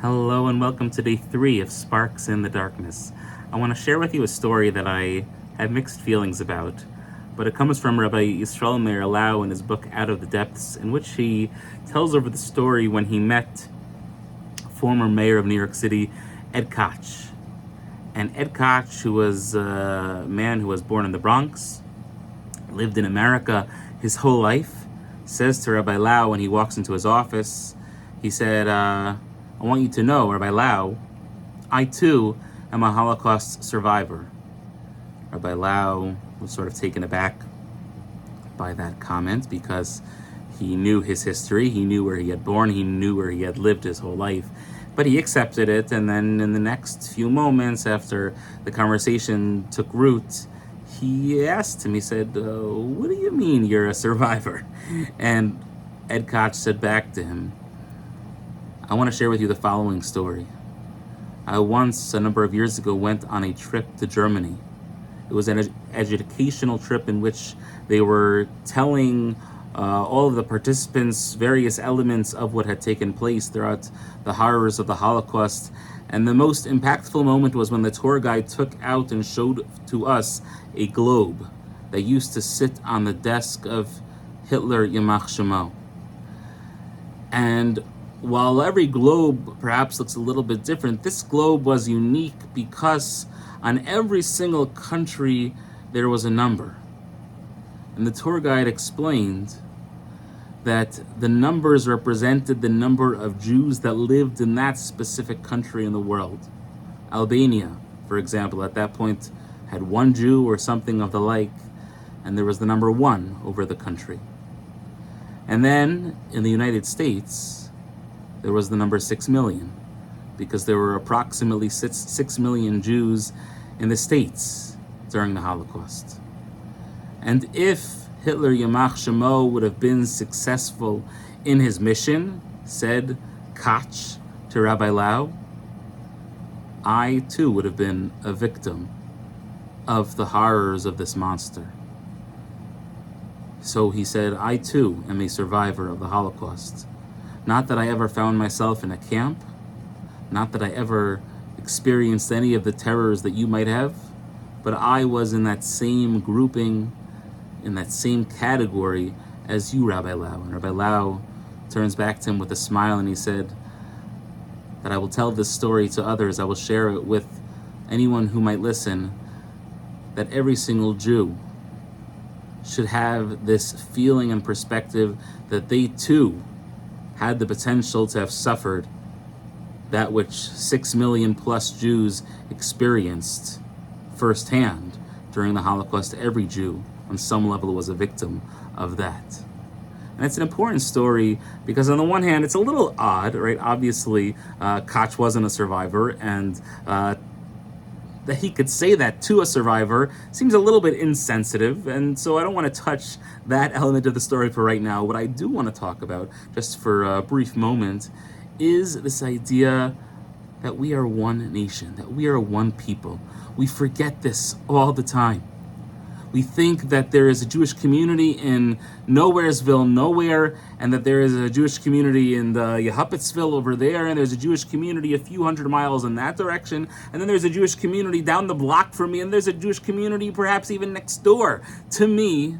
Hello and welcome to day 3 of Sparks in the Darkness. I want to share with you a story that I have mixed feelings about, but it comes from Rabbi Yisrael Meir Lau in his book Out of the Depths, in which he tells over the story when he met former mayor of New York City, Ed Koch. And Ed Koch, who was a man who was born in the Bronx, lived in America his whole life, says to Rabbi Lau when he walks into his office, he said, I want you to know, Rabbi Lau, I too am a Holocaust survivor. Rabbi Lau was sort of taken aback by that comment because he knew his history, he knew where he had born, he knew where he had lived his whole life. But he accepted it, and then in the next few moments after the conversation took root, he asked him, he said, what do you mean you're a survivor? And Ed Koch said back to him, I want to share with you the following story. I once, a number of years ago, went on a trip to Germany. It was an educational trip in which they were telling all of the participants various elements of what had taken place throughout the horrors of the Holocaust. And the most impactful moment was when the tour guide took out and showed to us a globe that used to sit on the desk of Hitler, Yamach Shemo. And while every globe perhaps looks a little bit different, this globe was unique because on every single country there was a number. And the tour guide explained that the numbers represented the number of Jews that lived in that specific country in the world. Albania, for example, at that point had 1 Jew or something of the like, and there was the number 1 over the country. And then in the United States, there was the number 6 million, because there were approximately 6 million Jews in the States during the Holocaust. And if Hitler Yamach Shemo would have been successful in his mission, said Koch to Rabbi Lau, I too would have been a victim of the horrors of this monster. So he said, I too am a survivor of the Holocaust. Not that I ever found myself in a camp, not that I ever experienced any of the terrors that you might have, but I was in that same grouping, in that same category as you, Rabbi Lau. And Rabbi Lau turns back to him with a smile and he said that I will tell this story to others, I will share it with anyone who might listen, that every single Jew should have this feeling and perspective that they too had the potential to have suffered that which 6 million plus Jews experienced firsthand during the Holocaust. Every Jew on some level was a victim of that. And it's an important story because on the one hand, it's a little odd, right? Obviously, Koch wasn't a survivor, and that he could say that to a survivor seems a little bit insensitive, and so I don't want to touch that element of the story for right now. What I do want to talk about, just for a brief moment, is this idea that we are one nation, that we are one people. We forget this all the time. We think that there is a Jewish community in Nowheresville, nowhere, and that there is a Jewish community in the Yehupitzville over there, and there's a Jewish community a few hundred miles in that direction, and then there's a Jewish community down the block from me, and there's a Jewish community perhaps even next door to me.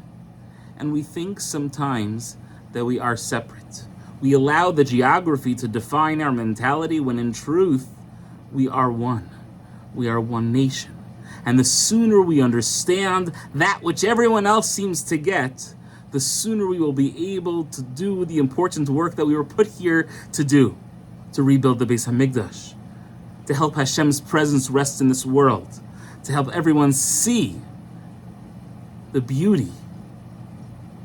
And we think sometimes that we are separate. We allow the geography to define our mentality when in truth, we are one. We are one nation. And the sooner we understand that which everyone else seems to get, the sooner we will be able to do the important work that we were put here to do, to rebuild the Beis Hamikdash, to help Hashem's presence rest in this world, to help everyone see the beauty,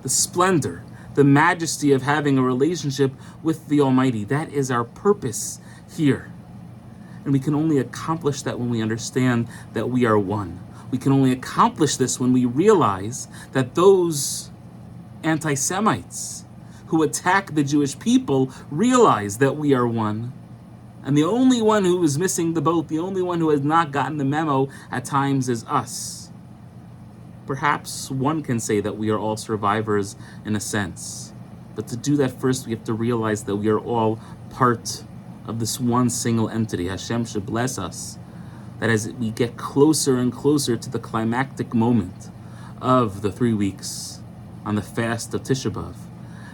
the splendor, the majesty of having a relationship with the Almighty. That is our purpose here. And we can only accomplish that when we understand that we are one. We can only accomplish this when we realize that those anti-Semites who attack the Jewish people realize that we are one. And the only one who is missing the boat, the only one who has not gotten the memo at times is us. Perhaps one can say that we are all survivors in a sense. But to do that first, we have to realize that we are all part of this one single entity. Hashem should bless us that as we get closer and closer to the climactic moment of the 3 weeks on the fast of Tisha B'Av,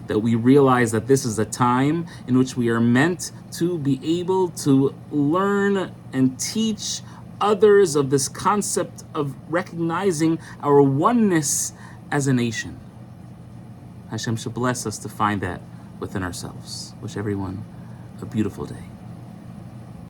that we realize that this is a time in which we are meant to be able to learn and teach others of this concept of recognizing our oneness as a nation. Hashem should bless us to find that within ourselves. Wish everyone a beautiful day.